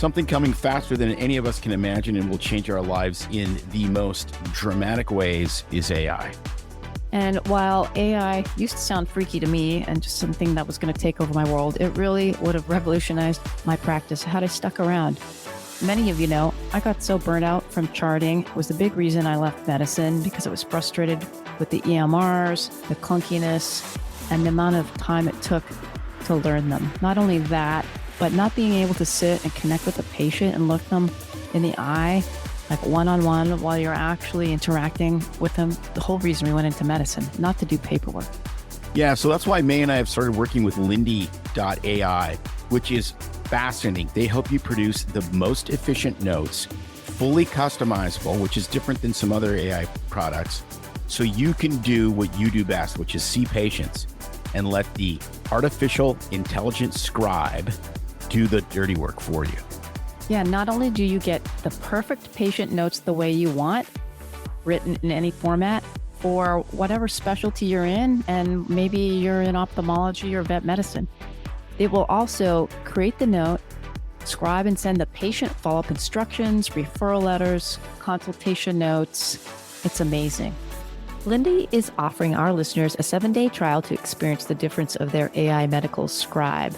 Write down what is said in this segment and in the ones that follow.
Something coming faster than any of us can imagine and will change our lives in the most dramatic ways is AI. And while AI used to sound freaky to me and just something that was going to take over my world, it really would have revolutionized my practice had I stuck around. Many of you know, I got so burnt out from charting. It was the big reason I left medicine because I was frustrated with the EMRs, the clunkiness, and the amount of time it took to learn them. Not only that, but not being able to sit and connect with the patient and look them in the eye, like one-on-one while you're actually interacting with them. The whole reason we went into medicine, not to do paperwork. Yeah, so that's why May and I have started working with Lindy.ai, which is fascinating. They help you produce the most efficient notes, fully customizable, which is different than some other AI products. So you can do what you do best, which is see patients and let the artificial intelligence scribe do the dirty work for you. Yeah, not only do you get the perfect patient notes the way you want, written in any format, for whatever specialty you're in, and maybe you're in ophthalmology or vet medicine. It will also create the note, scribe and send the patient follow-up instructions, referral letters, consultation notes. It's amazing. Lindy is offering our listeners a 7-day trial to experience the difference of their AI medical scribe.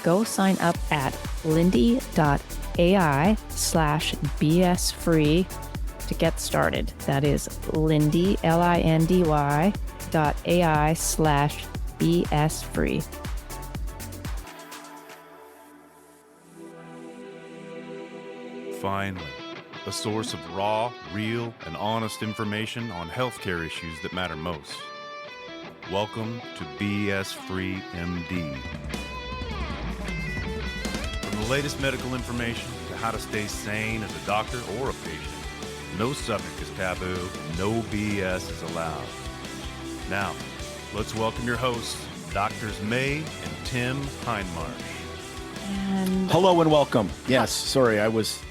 Go sign up at lindy.ai/BS free to get started. That is Lindy, LINDY.ai/BS free. Finally, a source of raw, real, and honest information on healthcare issues that matter most. Welcome to BS Free MD. From the latest medical information to how to stay sane as a doctor or a patient, no subject is taboo, no BS is allowed. Now, let's welcome your hosts, Doctors May and Tim Hindmarsh. And Hello and welcome. Yes, sorry, I was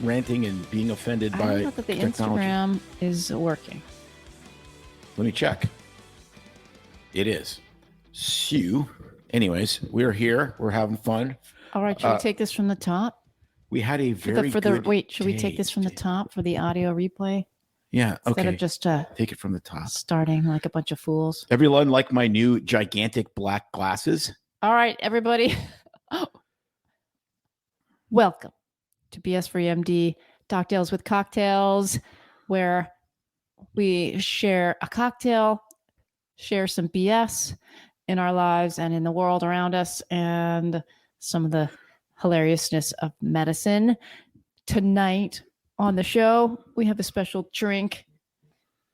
ranting and being offended by I don't know that the technology. Instagram is working. Let me check. It is. So, anyways, we're here. We're having fun. All right, should we take this from the top? We had a very good Wait, should we take day this from the today. top for the audio replay? Yeah, Instead okay. of just Take it from the top. starting like a bunch of fools. Everyone like my new gigantic black glasses? All right, everybody. Welcome to BS Free MD, Doctales with Cocktails, where we share a cocktail, share some BS in our lives and in the world around us, and some of the hilariousness of medicine. Tonight on the show, we have a special drink.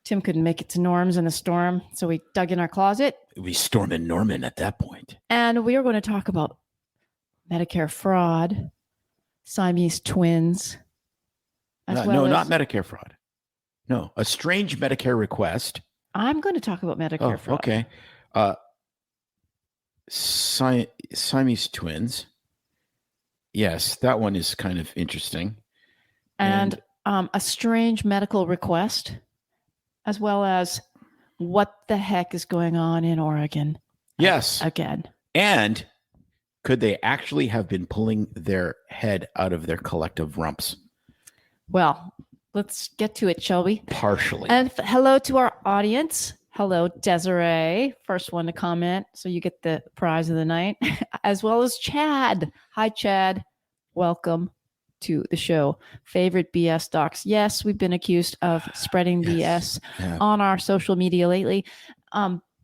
Tim couldn't make it to Norm's in the storm, so we dug in our closet. We storming Norman at that point. And we are going to talk about Medicare fraud, Siamese twins. Not Medicare fraud. No, a strange Medicare request. I'm going to talk about Medicare fraud. Okay. Siamese twins. Yes, that one is kind of interesting. And a strange medical request, as well as what the heck is going on in Oregon. Yes. Again. And could they actually have been pulling their head out of their collective rumps? Well, let's get to it, shall we? Partially. And hello to our audience. Hello, Desiree, first one to comment. So you get the prize of the night, as well as Chad. Hi, Chad. Welcome to the show. Favorite BS docs. Yes, we've been accused of spreading BS on our social media lately.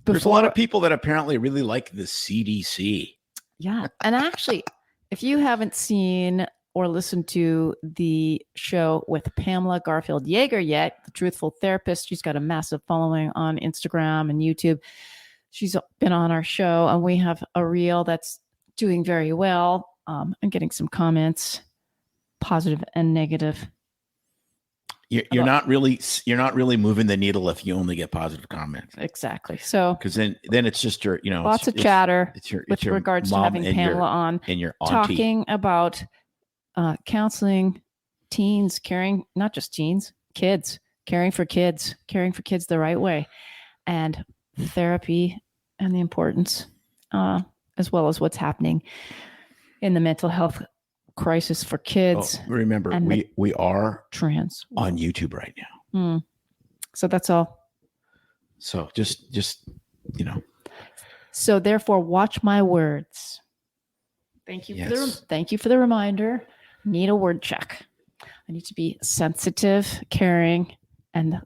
There's a lot of people that apparently really like the CDC. Yeah. And actually, if you haven't seen or listened to the show with Pamela Garfield Yeager yet, the Truthful Therapist, she's got a massive following on Instagram and YouTube. She's been on our show, and we have a reel that's doing very well. I'm getting some comments, positive and negative. You're not really moving the needle if you only get positive comments. Exactly. So because then it's just your lots of chatter with your regards to mom having Pamela on and your auntie talking about counseling teens, caring, not just teens, kids, caring for kids the right way, and therapy and the importance, as well as what's happening in the mental health crisis for kids remember, and the we are trans. on YouTube right now. So that's all. So just So therefore, watch my words. Thank you. Yes. Thank you for the reminder. Need a word check. I need to be sensitive, caring, and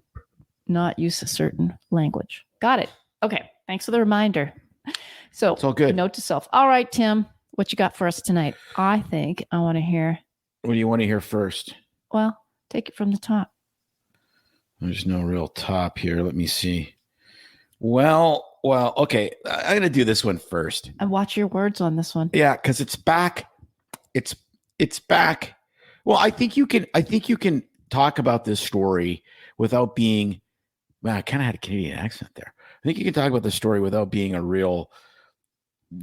not use a certain language. Got it. Okay. Thanks for the reminder. So it's all good. Note to self. All right, Tim, what you got for us tonight? I think I want to hear. What do you want to hear first? Well, take it from the top. There's no real top here. Let me see. Well, okay. I'm going to do this one first. And watch your words on this one. Yeah, because it's back. It's back. Well, I think you can talk about this story without being, man, I kind of had a Canadian accent there. I think you can talk about the story without being a real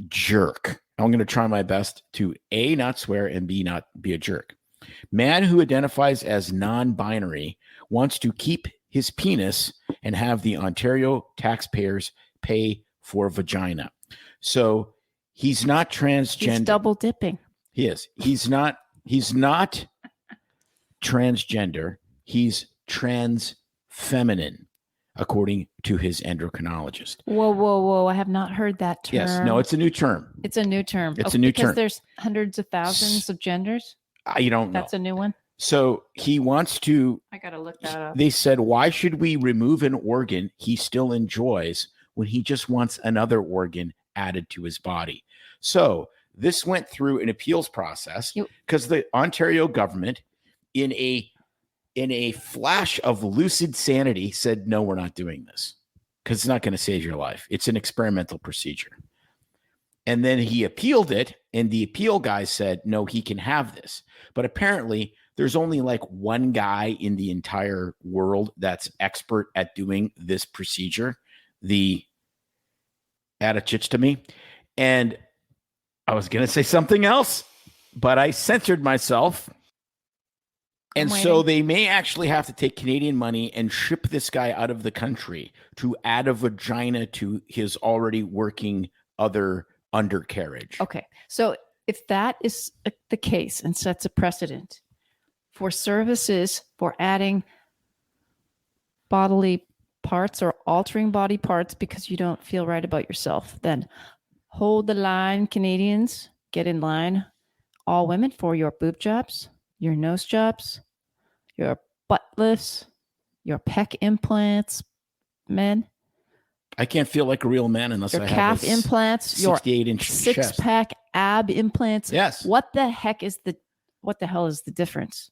jerk. I'm going to try my best to A, not swear, and B, not be a jerk. Man who identifies as non-binary wants to keep his penis and have the Ontario taxpayers pay for vagina. So he's not transgender. He's double dipping. He is. He's not transgender. He's trans feminine, according to his endocrinologist. Whoa. I have not heard that term. Yes. No, it's a new term. It's a new term. It's a new term. Because there's hundreds of thousands of genders. You don't know. That's a new one. So he wants to. I got to look that up. They said, why should we remove an organ he still enjoys when he just wants another organ added to his body? So this went through an appeals process because the Ontario government, in a flash of lucid sanity, said, no, we're not doing this because it's not going to save your life. It's an experimental procedure. And then he appealed it, and the appeal guy said, no, he can have this. But apparently there's only like one guy in the entire world that's expert at doing this procedure, the Attachittomy. And I was going to say something else, but I censored myself. And so they may actually have to take Canadian money and ship this guy out of the country to add a vagina to his already working other undercarriage. Okay. So if that is the case and sets a precedent for services for adding bodily parts or altering body parts because you don't feel right about yourself, then hold the line, Canadians. Get in line. All women for your boob jobs, your nose jobs, your butt lifts, your pec implants, men. I can't feel like a real man unless your I calf have implants, your 68-inch chest. 6-pack ab implants. Yes. What the hell is the difference?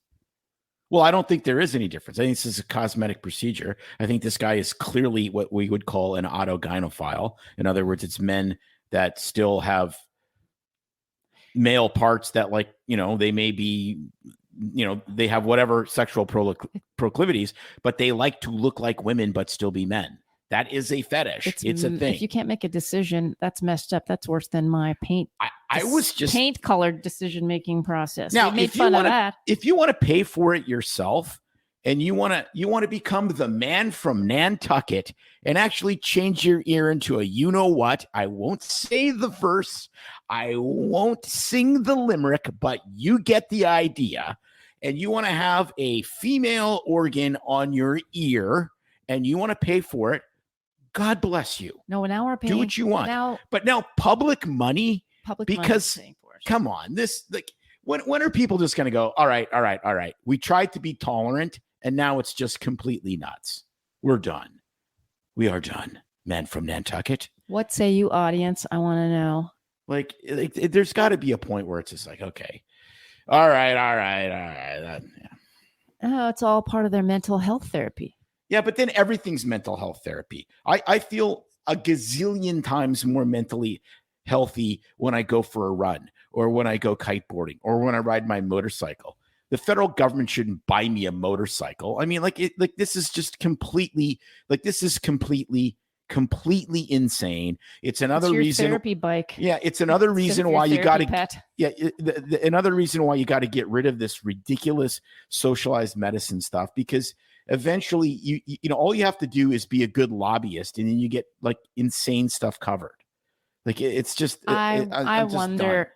Well, I don't think there is any difference. I think this is a cosmetic procedure. I think this guy is clearly what we would call an autogynophile. In other words, it's men that still have male parts that, like, they may be, they have whatever sexual proclivities, but they like to look like women but still be men. That is a fetish. It's a thing. If you can't make a decision, that's messed up. That's worse than my paint colored decision-making process. Now, if you want to pay for it yourself and you want to become the man from Nantucket and actually change your ear into a you-know-what, I won't say the verse, I won't sing the limerick, but you get the idea. And you want to have a female organ on your ear and you want to pay for it, God bless you. No, now we're paying. Do what you want. But now public money, because come on, this, like, when are people just going to go, all right. We tried to be tolerant and now it's just completely nuts. We're done. We are done. Men from Nantucket. What say you, audience? I want to know. Like there's got to be a point where it's just like, okay, all right. Oh, it's all part of their mental health therapy. Yeah, but then everything's mental health therapy. I feel a gazillion times more mentally healthy when I go for a run or when I go kiteboarding or when I ride my motorcycle. The federal government shouldn't buy me a motorcycle. I mean, this is just completely insane. It's another reason. Therapy bike. Yeah, it's another reason why you got to. Yeah, another reason why you got to get rid of this ridiculous socialized medicine stuff, because eventually you know all you have to do is be a good lobbyist and then you get like insane stuff covered. Like it's just I wonder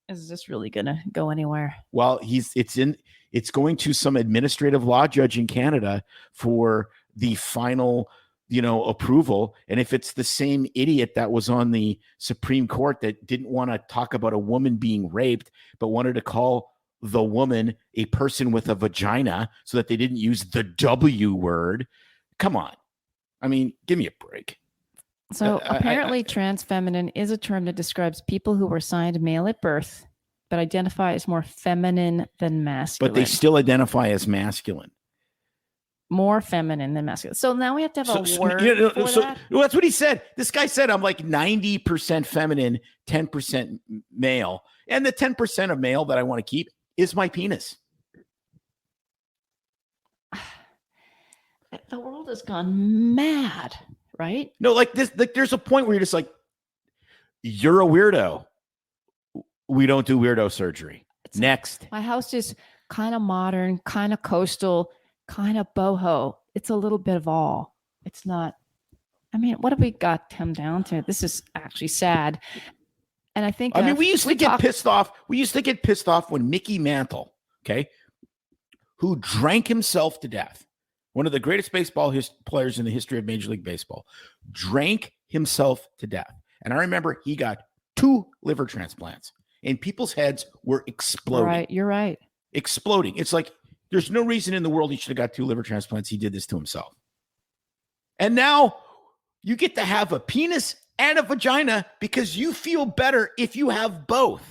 Is this really going to go anywhere? Well, it's going to some administrative law judge in Canada for the final, approval. And if it's the same idiot that was on the Supreme Court that didn't want to talk about a woman being raped, but wanted to call the woman a person with a vagina so that they didn't use the W word. Come on. I mean, give me a break. So apparently trans feminine is a term that describes people who were assigned male at birth, but identify as more feminine than masculine. But they still identify as masculine. More feminine than masculine. So now we have to have a word for that? Well, that's what he said. This guy said, I'm like 90% feminine, 10% male. And the 10% of male that I want to keep is my penis. The world has gone mad, right? No, like this, like there's a point where you're just like, you're a weirdo. We don't do weirdo surgery. Next. My house is kind of modern, kind of coastal, kind of boho. It's a little bit of all. It's not, I mean, what have we got come down to? This is actually sad. And I think, we used to get pissed off. We used to get pissed off when Mickey Mantle, okay, who drank himself to death, one of the greatest baseball players in the history of Major League Baseball, drank himself to death. And I remember he got 2 liver transplants and people's heads were exploding. Right, you're right. Exploding. It's like, there's no reason in the world he should have got 2 liver transplants. He did this to himself. And now you get to have a penis and a vagina because you feel better if you have both.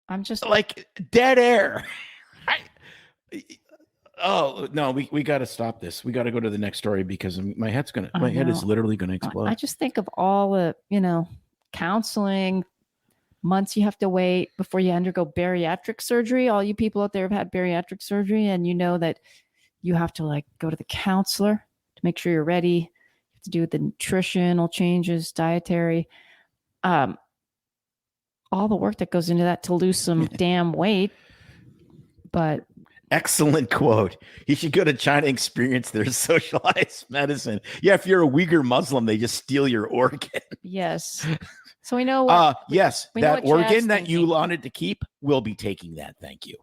I'm just like dead air. We got to stop this. We got to go to the next story because my head is literally going to explode. I just think of all the, counseling, months you have to wait before you undergo bariatric surgery. All you people out there have had bariatric surgery, and you know that you have to go to the counselor to make sure you're ready. You have to do the nutritional changes, dietary, all the work that goes into that to lose some damn weight. But excellent quote. You should go to China and experience their socialized medicine. Yeah, if you're a Uyghur Muslim, they just steal your organ. Yes. So we know what, yes, that organ that you wanted to keep, we'll be taking that. Thank you.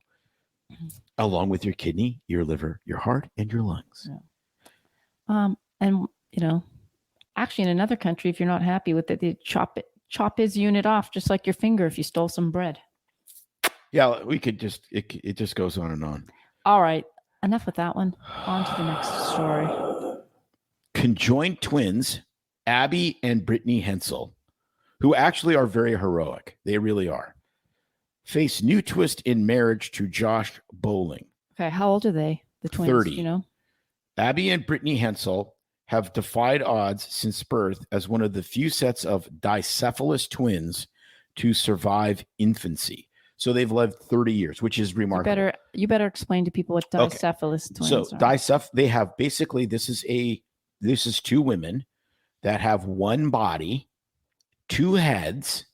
Along with your kidney, your liver, your heart, and your lungs. Yeah. And actually in another country, if you're not happy with it, they chop his unit off, just like your finger if you stole some bread. Yeah, we could just, it just goes on and on. All right. Enough with that one. On to the next story. Conjoined twins, Abby and Brittany Hensel, who actually are very heroic. They really are. Face new twist in marriage to Josh Bowling. Okay. How old are they? The twins, 30. Abby and Brittany Hensel have defied odds since birth as one of the few sets of dicephalous twins to survive infancy. So they've lived 30 years, which is remarkable. You better explain to people what dicephalous twins are. So they have basically, this is 2 women that have 1 body, 2 heads,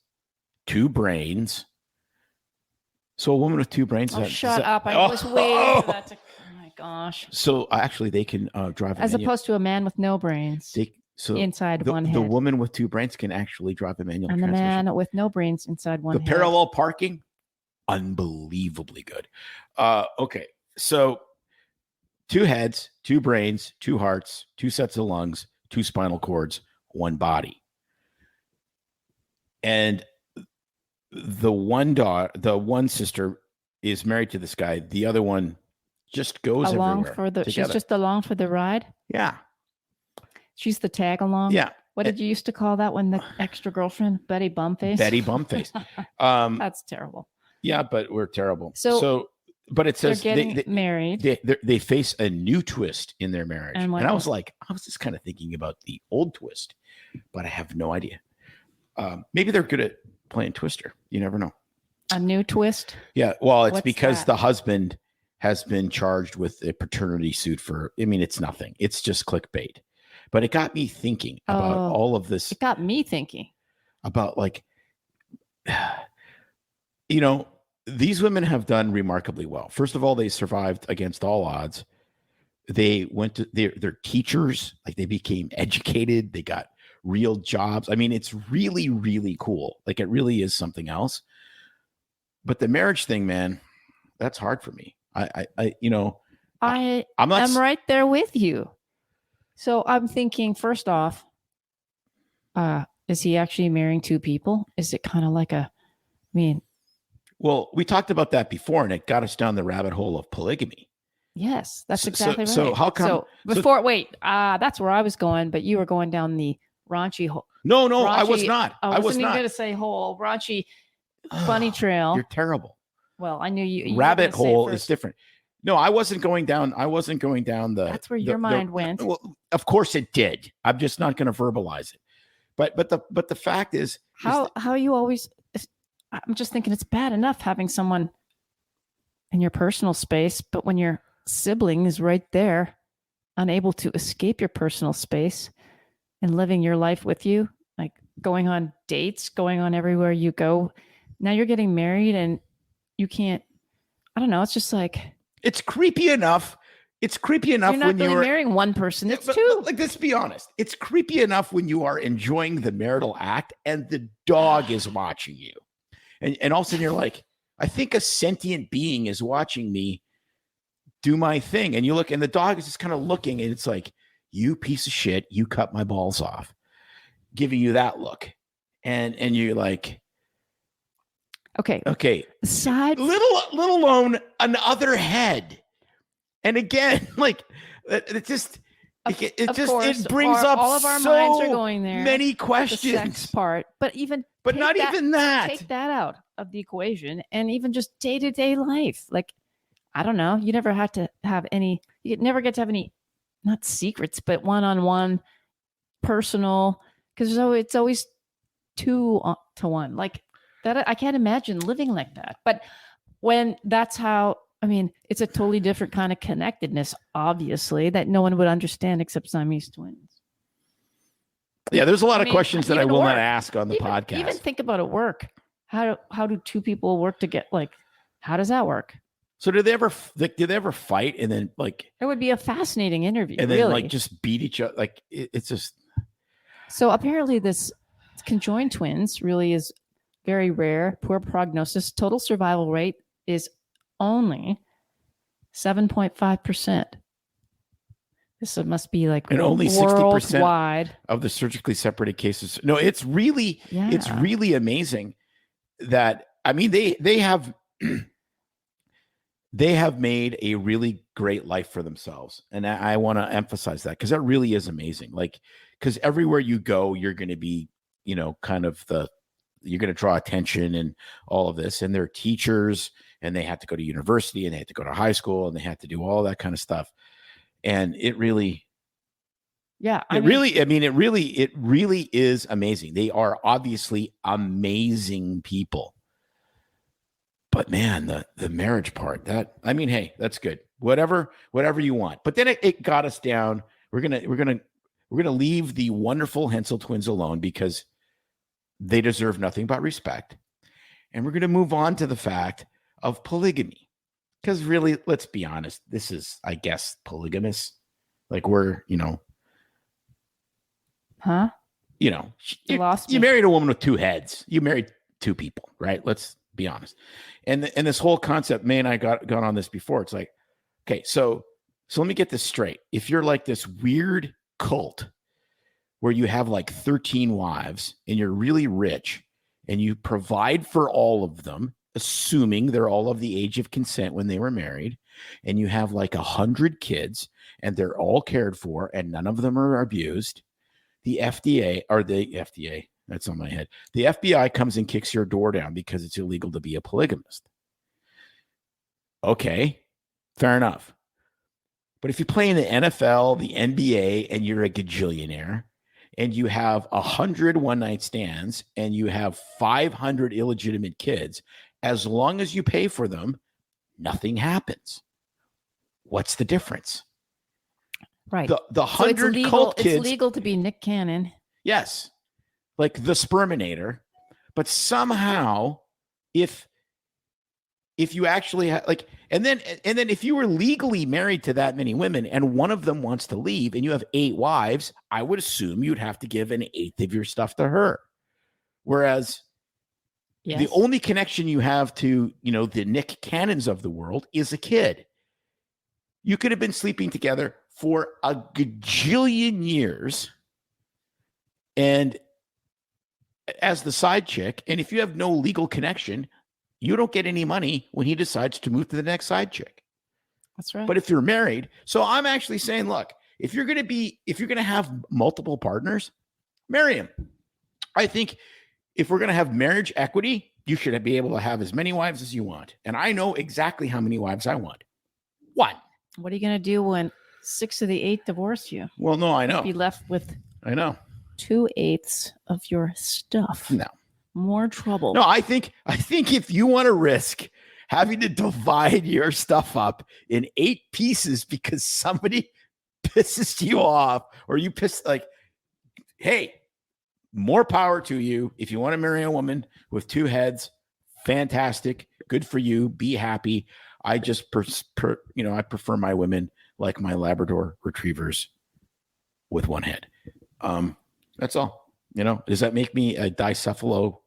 2 brains. So a woman with 2 brains. Shut up. I was waiting for that to, oh my gosh. So actually they can drive as opposed to a man with no brains. Inside one head. The woman with 2 brains can actually drive a manual transmission. And the man with no brains inside one head. The parallel parking, unbelievably good. Okay, so 2 heads, 2 brains, 2 hearts, 2 sets of lungs, 2 spinal cords, 1 body. And the one sister is married to this guy. The other one just goes everywhere. She's just along for the ride? Yeah. She's the tag along? Yeah. What did you used to call that when the extra girlfriend? Betty Bumface? Betty Bumface. That's terrible. Yeah, but we're terrible. But it says they're getting married. They face a new twist in their marriage. And I was just kind of thinking about the old twist, but I have no idea. Maybe they're good at playing Twister. You never know. A new twist? Yeah. Well, it's because the husband has been charged with a paternity suit it's nothing. It's just clickbait. But it got me thinking about all of this. It got me thinking about these women have done remarkably well. First of all, they survived against all odds. They went to their teachers, they became educated. They got real jobs. I mean, it's really, really cool. Like it really is something else. But the marriage thing, man, that's hard for me. I'm not. I'm right there with you. So I'm thinking, first off, is he actually marrying two people? Is it kind of like Well, we talked about that before, and it got us down the rabbit hole of polygamy. Yes, that's exactly right. So how come? That's where I was going, but you were going down the raunchy hole. No, I was not. I wasn't even going to say hole. Raunchy bunny trail. You're terrible. Well, I knew you. Rabbit hole is different. No, I wasn't going down. the. That's where your mind went. Well, of course it did. I'm just not going to verbalize it. But the fact is how you always. I'm just thinking it's bad enough having someone in your personal space, but when your sibling is right there, unable to escape your personal space and living your life with you, like going on dates, going on everywhere you go. Now you're getting married and you can't, I don't know. It's just like, it's creepy enough. It's creepy enough you're not when really you're marrying one person. It's but, two. Like, let's be honest. It's creepy enough when you are enjoying the marital act and the dog is watching you. And all of a sudden you're like, I think a sentient being is watching me do my thing. And you look, and the dog is just kind of looking, and it's like, you piece of shit, you cut my balls off, giving you that look. And you're like, okay. Aside, little alone another head. And again, like it just it brings up all of our so minds are going there. Many questions. The sex part, but not even that. Take that out of the equation, and even just day-to-day life. Like, I don't know. You never had to have any. You never get to have any, not secrets, but one-on-one, personal. Because it's always 2-to-1. Like that, I can't imagine living like that. But when that's how. I mean, it's a totally different kind of connectedness, obviously, that no one would understand except Siamese twins. Yeah, there's a lot of questions that I will not ask on the podcast. Even think about it work. How do two people work to get, like, how does that work? So did they ever fight and then like? It would be a fascinating interview. And then really. like just beat each other. Like it's just. So apparently this conjoined twins really is very rare, poor prognosis. Total survival rate is only 7.5%. This must be like, and only 60% worldwide of the surgically separated cases. No, it's really amazing that, I mean, they have made a really great life for themselves. And I want to emphasize that because that really is amazing. Like, because everywhere you go, you're going to be, kind of you're going to draw attention and all of this. And they're teachers, and they have to go to university, and they have to go to high school, and they have to do all that kind of stuff. And it really, it really is amazing. They are obviously amazing people. But man, the marriage part, hey, that's good. Whatever you want. But then it got us down. We're gonna leave the wonderful Hensel twins alone because they deserve nothing but respect. And we're gonna move on to the fact of polygamy. Because really, let's be honest, this is, I guess, polygamous. Like we're, Huh? You married a woman with two heads. You married two people, right? Let's be honest. And this whole concept, May and I got on this before. It's like, okay, so let me get this straight. If you're like this weird cult where you have like 13 wives and you're really rich and you provide for all of them, assuming they're all of the age of consent when they were married, and you have like 100 kids and they're all cared for and none of them are abused, the FDA, that's on my head. The FBI comes and kicks your door down because it's illegal to be a polygamist. Okay, fair enough. But if you play in the NFL, the NBA, and you're a gajillionaire, and you have 100 one-night stands, and you have 500 illegitimate kids, as long as you pay for them, nothing happens. What's the difference? Right. The 100 cult kids. It's legal to be Nick Cannon. Yes. Like the Sperminator. But somehow, if if you actually and then if you were legally married to that many women and one of them wants to leave and you have 8 wives, I would assume you'd have to give an eighth of your stuff to her. Whereas the only connection you have to, the Nick Cannons of the world is a kid. You could have been sleeping together for a gajillion years and as the side chick, and if you have no legal connection, you don't get any money when he decides to move to the next side chick. That's right. But if you're married, so I'm actually saying, look, if you're going to have multiple partners, marry him. I think if we're going to have marriage equity, you should be able to have as many wives as you want. And I know exactly how many wives I want. 1. What are you going to do when 6 of the 8 divorce you? Well, no, I know. You'd be left with 2/8 of your stuff. No. More trouble. No, I think if you want to risk having to divide your stuff up in 8 pieces because somebody pisses you off or you piss, hey, more power to you. If you want to marry a woman with 2 heads, fantastic. Good for you. Be happy. I just, I prefer my women like my Labrador retrievers with 1 head. That's all. Does that make me a diphobe?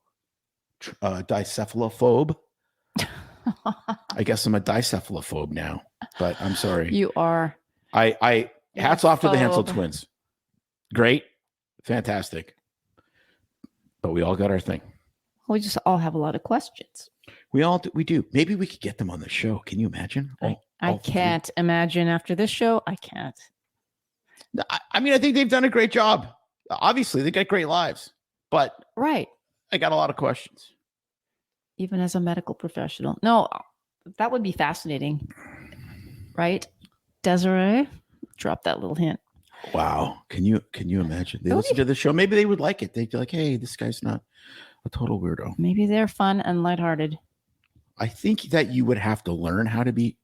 I guess I'm a diphobe now, but I'm sorry. You are. I hats off to the Hansel twins. Great. Fantastic. But we all got our thing. We just all have a lot of questions. We do. Maybe we could get them on the show. Can you imagine? I can't imagine after this show. I can't. I mean, I think they've done a great job. Obviously, they got great lives, but right. I got a lot of questions. Even as a medical professional. No, that would be fascinating. Right? Desiree, drop that little hint. Wow. Can you imagine? They listen to the show. Maybe they would like it. They'd be like, hey, this guy's not a total weirdo. Maybe they're fun and lighthearted. I think that you would have to learn how to be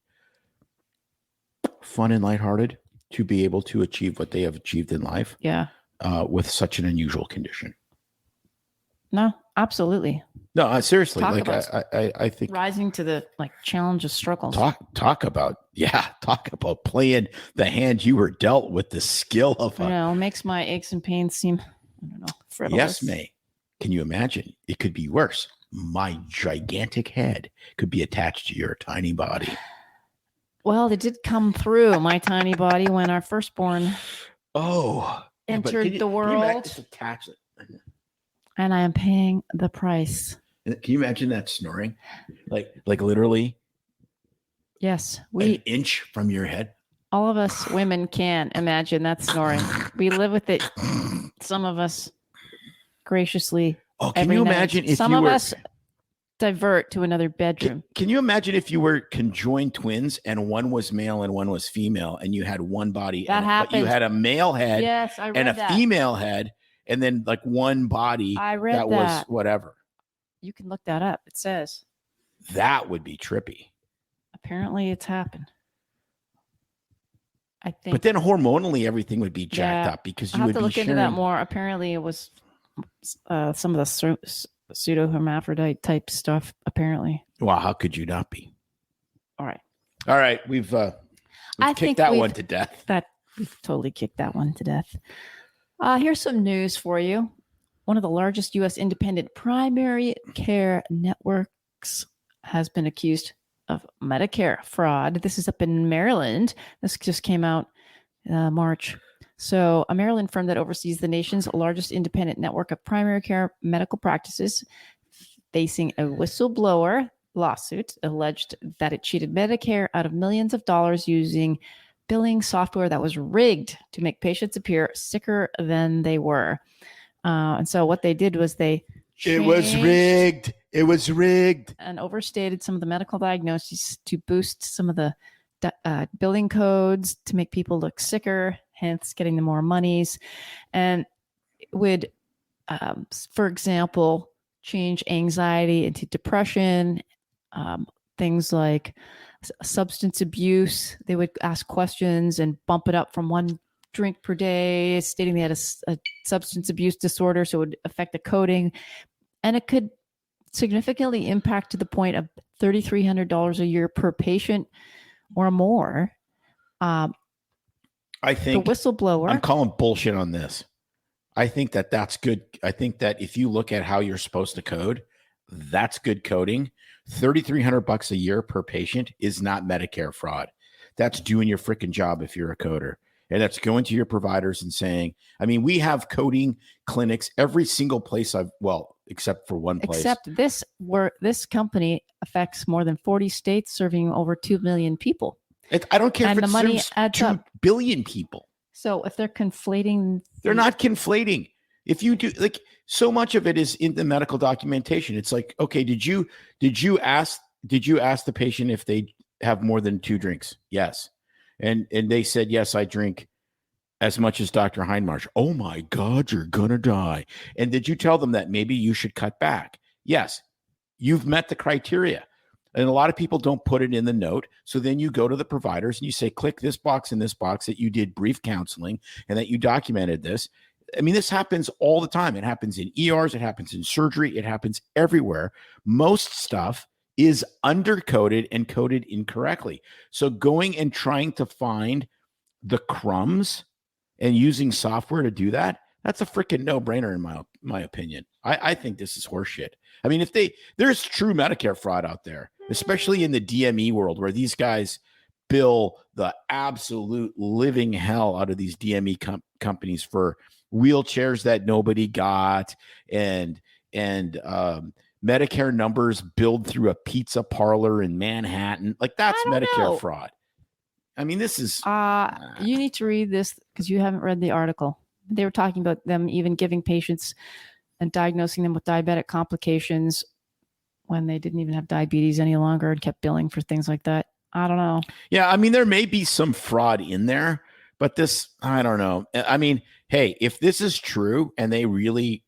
fun and lighthearted to be able to achieve what they have achieved in life. Yeah. With such an unusual condition. No, absolutely. No, seriously. I think rising to the challenge of struggles. Talk about playing the hand you were dealt with the skill of. Makes my aches and pains seem, frivolous. Yes, May. Can you imagine? It could be worse. My gigantic head could be attached to your tiny body. Well, it did come through my tiny body when our firstborn entered the world. And I am paying the price. Can you imagine that snoring? Like literally? Yes. An inch from your head? All of us women can imagine that snoring. We live with it. Some of us graciously. Oh, can you imagine if some of us divert to another bedroom? Can you imagine if you were conjoined twins and one was male and one was female and you had one body? But you had a male head and a female head and then one body that was whatever. You can look that up. It says. That would be trippy. Apparently it's happened. I think. But then hormonally everything would be jacked up because you would be look into that more. Apparently it was some of the pseudo hermaphrodite type stuff. Apparently. Wow, how could you not be? All right, we've kicked that one to death. We've totally kicked that one to death. Here's some news for you. One of the largest U.S. independent primary care networks has been accused of Medicare fraud. This is up in Maryland. This just came out March. So a Maryland firm that oversees the nation's largest independent network of primary care medical practices facing a whistleblower lawsuit alleged that it cheated Medicare out of millions of dollars using billing software that was rigged to make patients appear sicker than they were. And so what they did was it was rigged. It was rigged. And overstated some of the medical diagnoses to boost some of the billing codes to make people look sicker, hence getting them more monies. And it would, for example, change anxiety into depression, things like substance abuse. They would ask questions and bump it up from 1 drink per day, stating they had a substance abuse disorder, so it would affect the coding. And it could significantly impact to the point of $3,300 a year per patient or more. I think the whistleblower. I'm calling bullshit on this. I think that that's good. I think that if you look at how you're supposed to code, that's good coding. $3,300 a year per patient is not Medicare fraud. That's doing your freaking job if you're a coder. And that's going to your providers and saying, I mean, we have coding clinics every single place except for one place. Except this, where this company affects more than 40 states, serving over 2 million people. I don't care and if it the money serves adds 2 up. billion people. So if they're conflating, they're not conflating. If you do, like, so much of it is in the medical documentation. It's like, okay, did you ask the patient if they have more than 2 drinks? Yes. And they said, yes, I drink as much as Dr. Hindmarsh. Oh my God, you're going to die. And did you tell them that maybe you should cut back? Yes. You've met the criteria. And a lot of people don't put it in the note. So then you go to the providers and you say, click this box and this box that you did brief counseling and that you documented this. I mean, this happens all the time. It happens in ERs. It happens in surgery. It happens everywhere. Most stuff is undercoded and coded incorrectly. So going and trying to find the crumbs and using software to do that, that's a freaking no-brainer in my opinion. I think this is horseshit. I mean, there's true Medicare fraud out there, especially in the DME world, where these guys bill the absolute living hell out of these DME companies for wheelchairs that nobody got, and Medicare numbers billed through a pizza parlor in Manhattan. Like, that's Medicare fraud. I mean, this is... you need to read this because you haven't read the article. They were talking about them even giving patients and diagnosing them with diabetic complications when they didn't even have diabetes any longer and kept billing for things like that. I don't know. Yeah, I mean, there may be some fraud in there, but this, I don't know. I mean, hey, if this is true and they really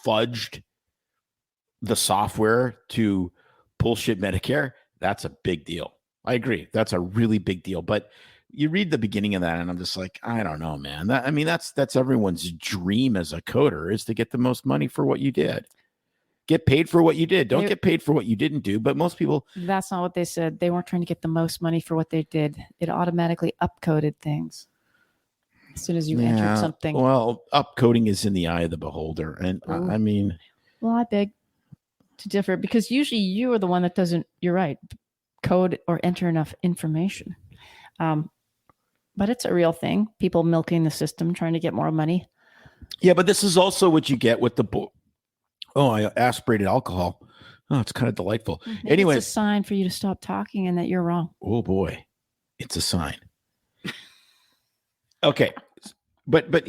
fudged the software to bullshit Medicare, that's a big deal. I agree. That's a really big deal. But you read the beginning of that and I'm just like, I don't know, man. That's everyone's dream as a coder, is to get the most money for what you did. Get paid for what you did. Don't get paid for what you didn't do. But most people... That's not what they said. They weren't trying to get the most money for what they did. It automatically upcoded things as soon as you entered something. Well, upcoding is in the eye of the beholder. And I mean... Well, I beg to differ, because usually you are the one that doesn't, you're right, code or enter enough information. But it's a real thing. People milking the system, trying to get more money. Yeah, but this is also what you get with the... I aspirated alcohol. Oh, it's kind of delightful. Anyway, it's a sign for you to stop talking and that you're wrong. Oh boy, it's a sign. Okay, but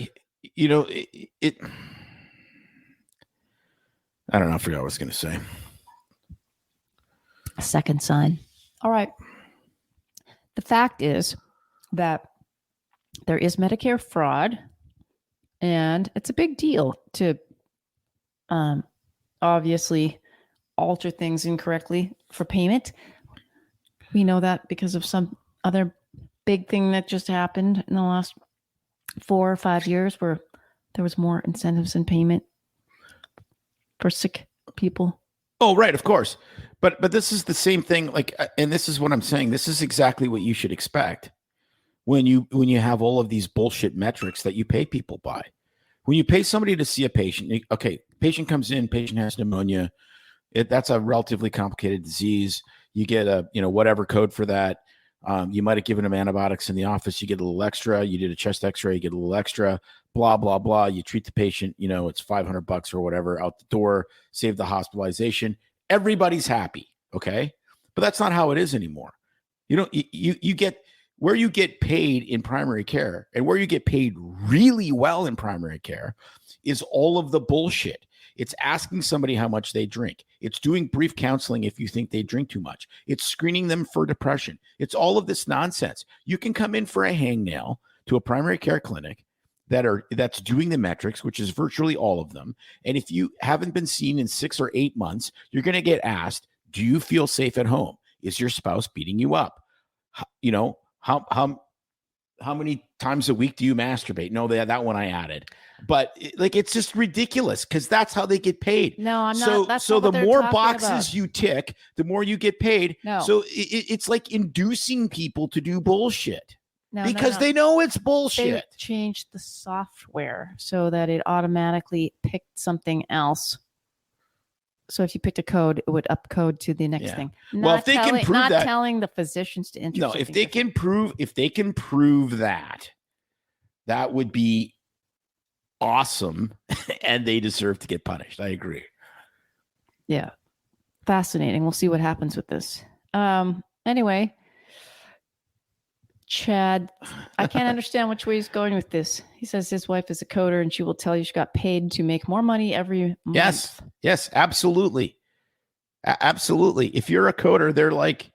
you know it. I don't know. I forgot what I was going to say. A second sign. All right. The fact is that there is Medicare fraud, and it's a big deal to obviously alter things incorrectly for payment. We know that because of some other big thing that just happened in the last 4 or 5 years, where there was more incentives in payment for sick people. Oh, right, of course. But this is the same thing. Like, and this is what I'm saying. This is exactly what you should expect when you have all of these bullshit metrics that you pay people by. When you pay somebody to see a patient, okay, patient comes in, patient has pneumonia. That's a relatively complicated disease. You get a, whatever code for that. You might have given them antibiotics in the office. You get a little extra. You did a chest x-ray, you get a little extra, blah, blah, blah. You treat the patient, it's $500 or whatever out the door, save the hospitalization. Everybody's happy. Okay. But that's not how it is anymore. You get where you get paid in primary care, and where you get paid really well in primary care is all of the bullshit. It's asking somebody how much they drink. It's doing brief counseling if you think they drink too much. It's screening them for depression. It's all of this nonsense. You can come in for a hangnail to a primary care clinic that's doing the metrics, which is virtually all of them. And if you haven't been seen in 6 or 8 months, you're going to get asked, do you feel safe at home? Is your spouse beating you up? How many times a week do you masturbate? No, that one I added. But it's just ridiculous because that's how they get paid. No, I'm not. That's so not what the they're more talking boxes about. you tick, the more you get paid. No. So it's like inducing people to do bullshit because no. they know it's bullshit. They changed the software so that it automatically picked something else. So if you picked a code, it would upcode to the next thing. Well, if they can prove that, telling the physicians to enter. No, if they can prove that, that would be awesome, and they deserve to get punished. I agree. Yeah, fascinating. We'll see what happens with this. Anyway, Chad, I can't understand which way he's going with this. He says his wife is a coder, and she will tell you she got paid to make more money every month. Yes, absolutely. Absolutely. If you're a coder, they're like,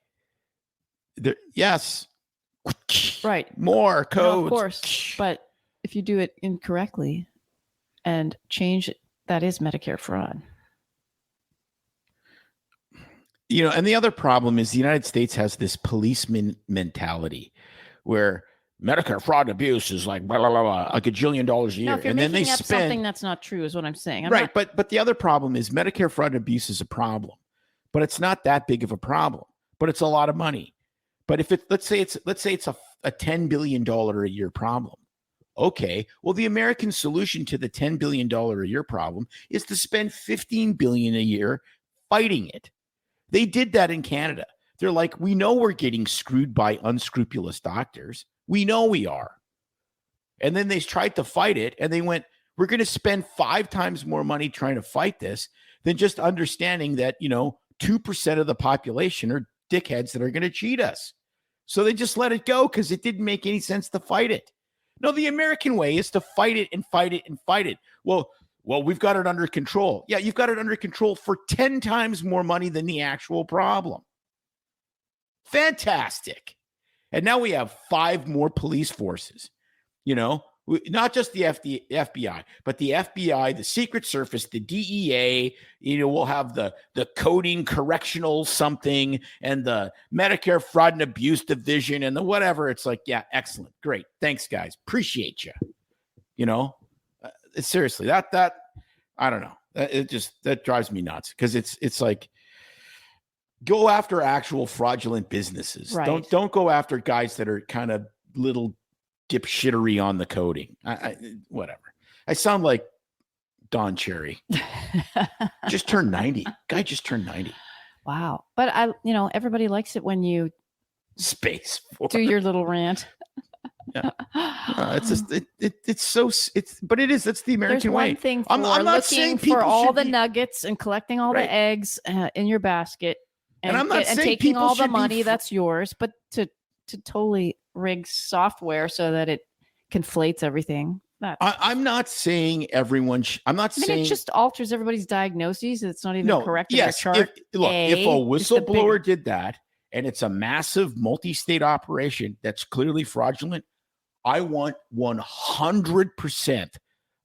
yes. Right. More codes. No, of course. But if you do it incorrectly and change it, that is Medicare fraud. And the other problem is the United States has this policeman mentality where Medicare fraud and abuse is like blah, blah, blah, blah, like $1 gajillion a year. If you're and then they up spend something that's not true is what I'm saying. But the other problem is Medicare fraud and abuse is a problem, but it's not that big of a problem, but it's a lot of money. But if let's say it's a $10 billion a year problem. Okay, well, the American solution to the $10 billion a year problem is to spend $15 billion a year fighting it. They did that in Canada. They're like, we know we're getting screwed by unscrupulous doctors. We know we are. And then they tried to fight it, and they went, we're going to spend 5 times more money trying to fight this than just understanding that, 2% of the population are dickheads that are going to cheat us. So they just let it go because it didn't make any sense to fight it. No, the American way is to fight it and fight it and fight it. Well, we've got it under control. Yeah, you've got it under control for 10 times more money than the actual problem. Fantastic. And now we have 5 more police forces, not just the FBI, but the FBI, the Secret Service, the DEA, we'll have the coding correctional something and the Medicare fraud and abuse division and the whatever. It's like, yeah, excellent. Great. Thanks, guys. Appreciate you. Seriously, that I don't know. That drives me nuts because it's like, go after actual fraudulent businesses. Right. Don't go after guys that are kind of little dipshittery on the coding. Whatever. I sound like Don Cherry. Just turned 90. Guy just turned 90. Wow. But everybody likes it when you Space Force. Do your little rant. Yeah. It's just but it is. That's the American way. There's one thing for I'm not looking saying people for all the be, nuggets and collecting all the eggs in your basket, and I'm not saying taking people all the should money that's yours, but to totally rig software so that it conflates everything. I'm not saying everyone. I'm not saying it just alters everybody's diagnoses. It's not even correct in your chart. If a whistleblower did that, and it's a massive multi-state operation that's clearly fraudulent, I want 100%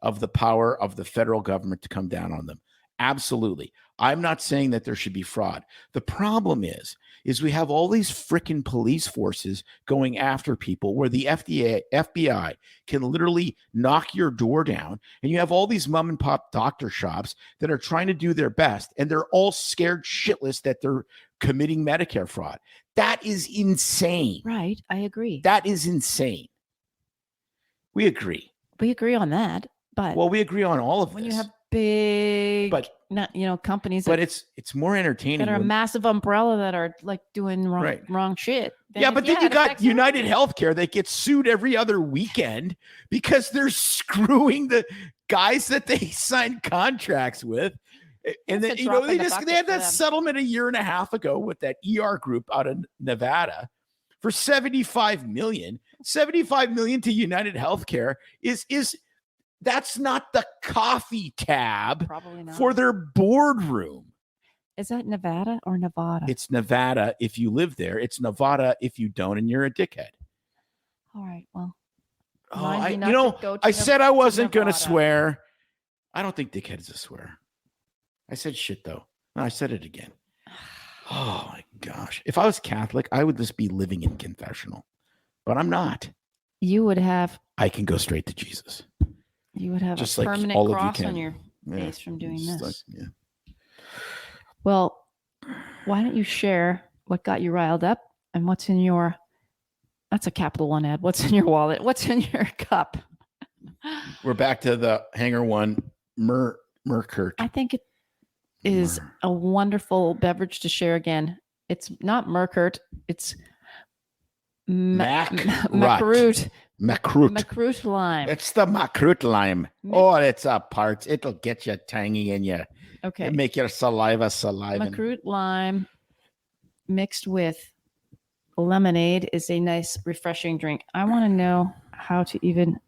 of the power of the federal government to come down on them. Absolutely. I'm not saying that there should be fraud. The problem is we have all these freaking police forces going after people where the FBI can literally knock your door down, and you have all these mom and pop doctor shops that are trying to do their best, and they're all scared shitless that they're committing Medicare fraud. That is insane. Right. I agree. That is insane. We agree. We agree on that, but we agree on all of this. When you have big, companies, but it's more entertaining that are a massive umbrella that are like doing wrong shit. But then you got United Healthcare that gets sued every other weekend because they're screwing the guys that they signed contracts with. And then, they had that settlement 1.5 years ago with that ER group out of Nevada for $75 million. $75 million to United Healthcare is that's not the coffee tab for their boardroom. Is that Nevada or Nevada? It's Nevada if you live there. It's Nevada if you don't, and you're a dickhead. All right. Well, I said I wasn't going to swear. I don't think dickhead is a swear. I said shit, though. No, I said it again. Oh, my gosh. If I was Catholic, I would just be living in confessional. But I'm not. you would have I can go straight to Jesus. Just a like permanent all of you cross can. on your Yeah. face from doing It's this. like, yeah. Well, why don't you share what got you riled up and what's in your, that's a Capital One ad. What's in your wallet? What's in your cup? We're back to the Hanger One Merkert. I think it is a wonderful beverage to share again. It's not Merkert. It's Macroot. Macroot lime. It's the Macroot lime. Oh, it's a part. It'll get you tangy in you. Okay. It'll make your saliva. Macroot lime mixed with lemonade is a nice, refreshing drink. I want to know how to even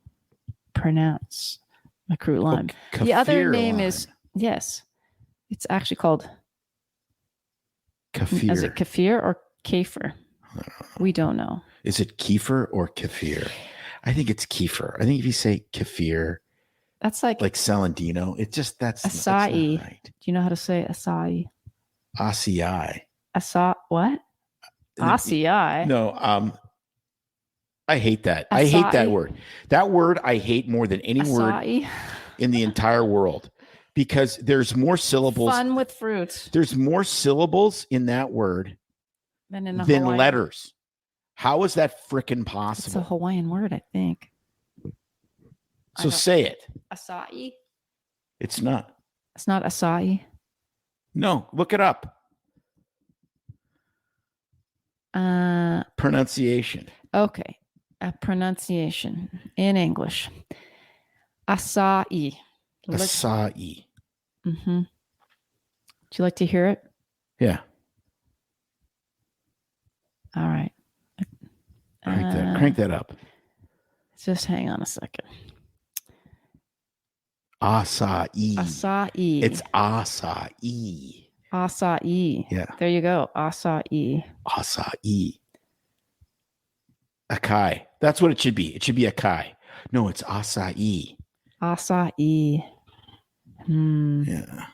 pronounce Macroot lime. The other name is, yes, it's actually called kefir. Is it kefir or kefir? We don't know. Is it kefir or kefir? I think it's kefir. I think if you say kefir, that's like Salandino. It just that's acai. Right. Do you know how to say acai? Acai. What? Acai. No. I hate that. Acai. I hate that word. That word I hate more than any word in the entire world, because there's more syllables. Fun with fruits. There's more syllables in that word than letters. How is that frickin' possible? It's a Hawaiian word, I think. So say it. Acai? It's not. It's not acai? No, look it up. Pronunciation. Okay. Pronunciation in English. Acai. Acai. Mm-hmm. Would you like to hear it? Yeah. All right. Crank that up. Just hang on a second. Acai. Acai. It's acai. Acai. Yeah. There you go. Acai. Acai. Acai. That's what it should be. It should be acai. No, it's acai. Acai. Yeah.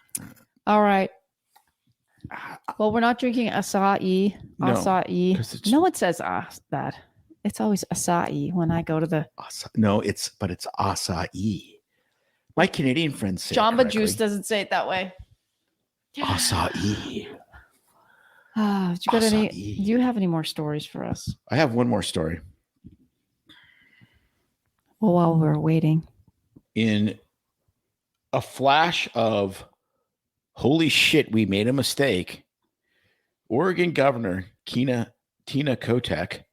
All right. Well, we're not drinking acai. Acai. No one says that. It's always acai when I go to the. No, it's acai. My Canadian friends say Jamba Juice doesn't say it that way. Acai. Do you have any more stories for us? I have one more story. Well, while we're waiting. In a flash of holy shit, we made a mistake, Oregon Governor Tina Kotek,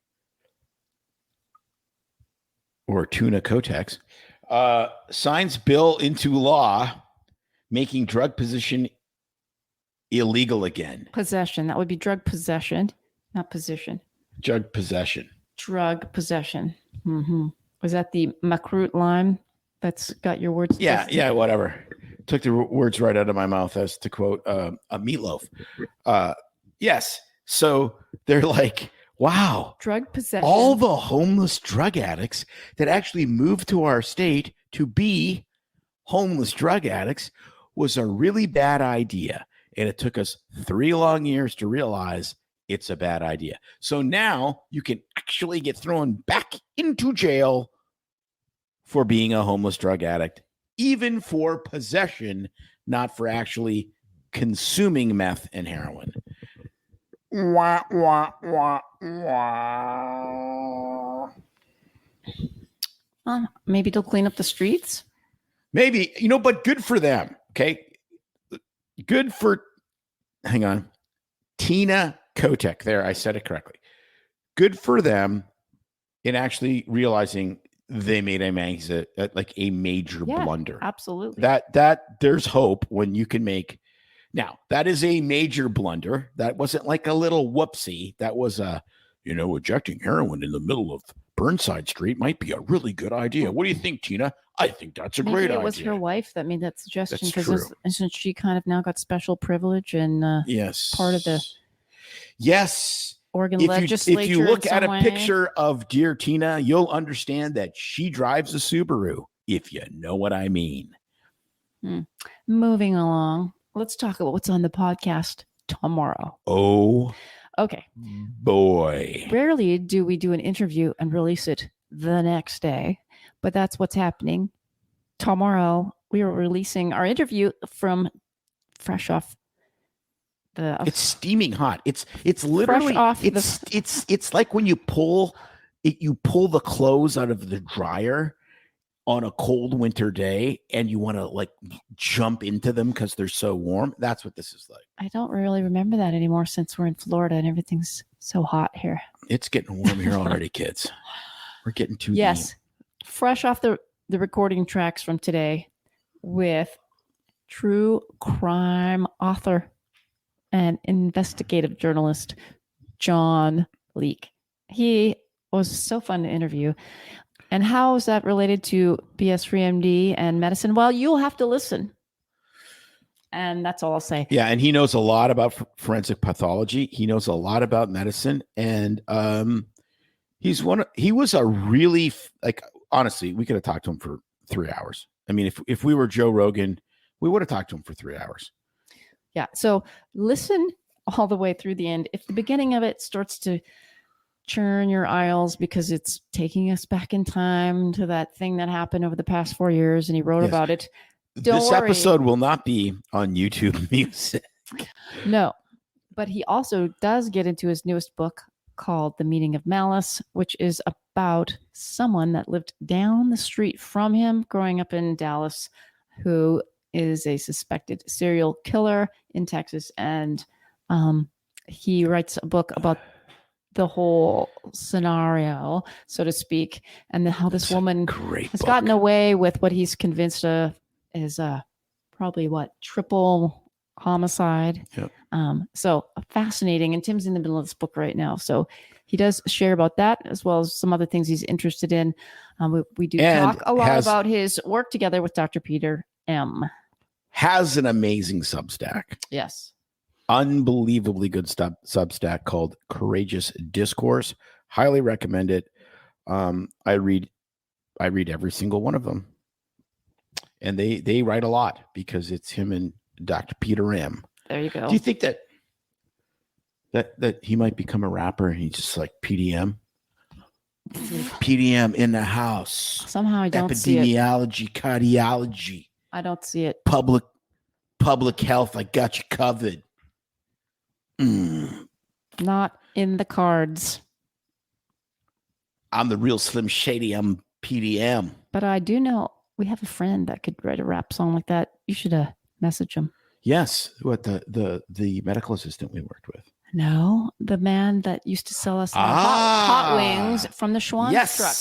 or Tuna Kotex, signs bill into law making drug possession illegal again. Possession. That would be drug possession, not position. Drug possession. Drug possession. Mm-hmm. Was that the Macroot lime that's got your words? Yeah, whatever. Took the words right out of my mouth, as to quote a Meatloaf. Yes. So they're like, wow. Drug possession. All the homeless drug addicts that actually moved to our state to be homeless drug addicts was a really bad idea. And it took us 3 long years to realize it's a bad idea. So now you can actually get thrown back into jail for being a homeless drug addict, even for possession, not for actually consuming meth and heroin. Wah, wah, wah, wah. Maybe they'll clean up the streets. Maybe, but good for them. Okay. Good for, hang on, Tina Kotek. There, I said it correctly. Good for them in actually realizing they made a major blunder. Absolutely. That there's hope when you can make. Now, that is a major blunder. That wasn't like a little whoopsie. That was ejecting heroin in the middle of Burnside Street might be a really good idea. What do you think, Tina? I think that's a great idea. It was her wife that made that suggestion, because isn't she kind of now got special privilege and yes, part of the Oregon legislature. If you look at a picture of dear Tina, you'll understand that she drives a Subaru, if you know what I mean. Moving along, let's talk about what's on the podcast tomorrow. Oh, okay. Boy. Rarely do we do an interview and release it the next day, but that's what's happening. Tomorrow, we are releasing our interview from fresh off the. It's steaming hot. It's literally it's like when you pull the clothes out of the dryer on a cold winter day and you want to like jump into them because they're so warm. That's what this is like. I don't really remember that anymore since we're in Florida and everything's so hot here. It's getting warm here already, kids. We're getting too deep. Fresh off the recording tracks from today with true crime author and investigative journalist John Leake. He was so fun to interview. And how is that related to BS Free MD and medicine? Well, you'll have to listen. And that's all I'll say. Yeah, and he knows a lot about forensic pathology. He knows a lot about medicine. And he was a really, like, honestly, we could have talked to him for 3 hours. I mean, if we were Joe Rogan, we would have talked to him for 3 hours. Yeah. So listen all the way through the end. If the beginning of it starts to churn your aisles because it's taking us back in time to that thing that happened over the past 4 years and he wrote about it. This episode will not be on YouTube Music. No, but he also does get into his newest book called The Meaning of Malice, which is about someone that lived down the street from him growing up in Dallas, who is a suspected serial killer in Texas. And he writes a book about the whole scenario, so to speak, and how this woman has gotten away with what he's convinced of is probably triple homicide. Yep. So fascinating. And Tim's in the middle of this book right now. So he does share about that as well as some other things he's interested in. We do talk a lot about his work together with Dr. Peter M. Has an amazing Substack. Yes. Unbelievably good Substack called Courageous Discourse. Highly recommend it. I read every single one of them. And they write a lot because it's him and Dr. Peter M. There you go. Do you think that he might become a rapper and he's just like PDM? PDM in the house. Somehow I don't see it. Epidemiology, cardiology. I don't see it. Public health. I got you covered. Not in the cards. I'm the real Slim Shady. I'm PDM. But I do know we have a friend that could write a rap song like that. You should message him. Yes. What the medical assistant we worked with? No, the man that used to sell us hot wings from the Schwan's truck.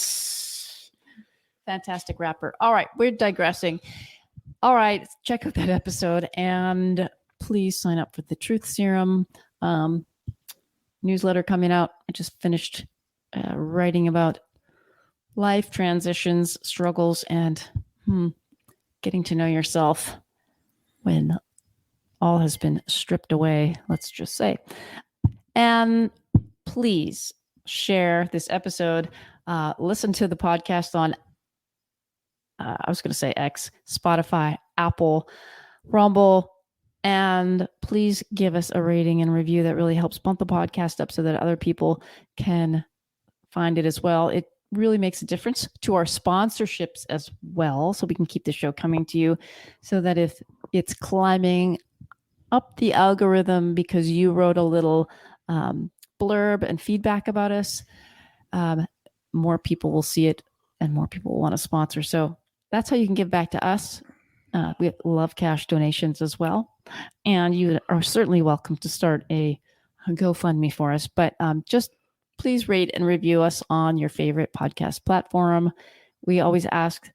Fantastic rapper. All right, we're digressing. All right, check out that episode and please sign up for the Truth Serum newsletter coming out. I just finished writing about life transitions, struggles, and getting to know yourself when all has been stripped away, let's just say. And please share this episode. Listen to the podcast on, I was going to say X, Spotify, Apple, Rumble, and please give us a rating and review. That really helps bump the podcast up so that other people can find it as well. It really makes a difference to our sponsorships as well, so we can keep the show coming to you, so that if it's climbing up the algorithm because you wrote a little blurb and feedback about us, more people will see it and more people will want to sponsor. So that's how you can give back to us. We love cash donations as well. And you are certainly welcome to start a GoFundMe for us. But just please rate and review us on your favorite podcast platform. We always ask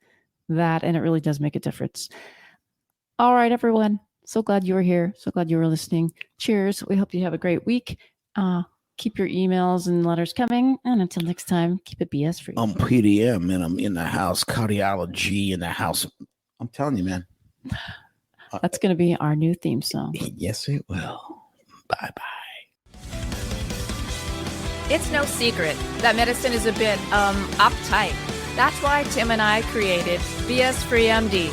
that, and it really does make a difference. All right, everyone. So glad you were here. So glad you were listening. Cheers. We hope you have a great week. Keep your emails and letters coming. And until next time, keep it BS free. I'm PDM and I'm in the house. Cardiology in the house. I'm telling you, man. That's going to be our new theme song. Yes, it will. Bye-bye. It's no secret that medicine is a bit uptight. That's why Tim and I created BS Free MD,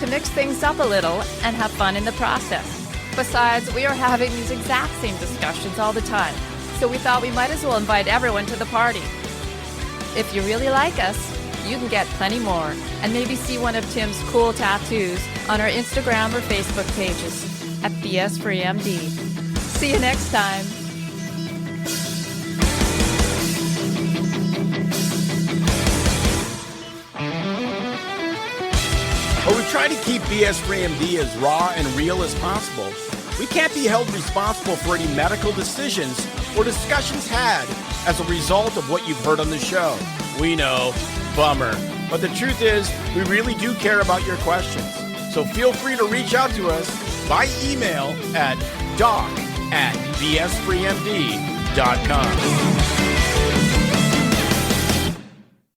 to mix things up a little and have fun in the process. Besides, we are having these exact same discussions all the time, so we thought we might as well invite everyone to the party. If you really like us, you can get plenty more and maybe see one of Tim's cool tattoos on our Instagram or Facebook pages at BS3MD. See you next time. But we try to keep BS3MD as raw and real as possible. We can't be held responsible for any medical decisions or discussions had as a result of what you've heard on the show. We know, bummer. But the truth is, we really do care about your questions. So feel free to reach out to us by email at doc@bs3md.com.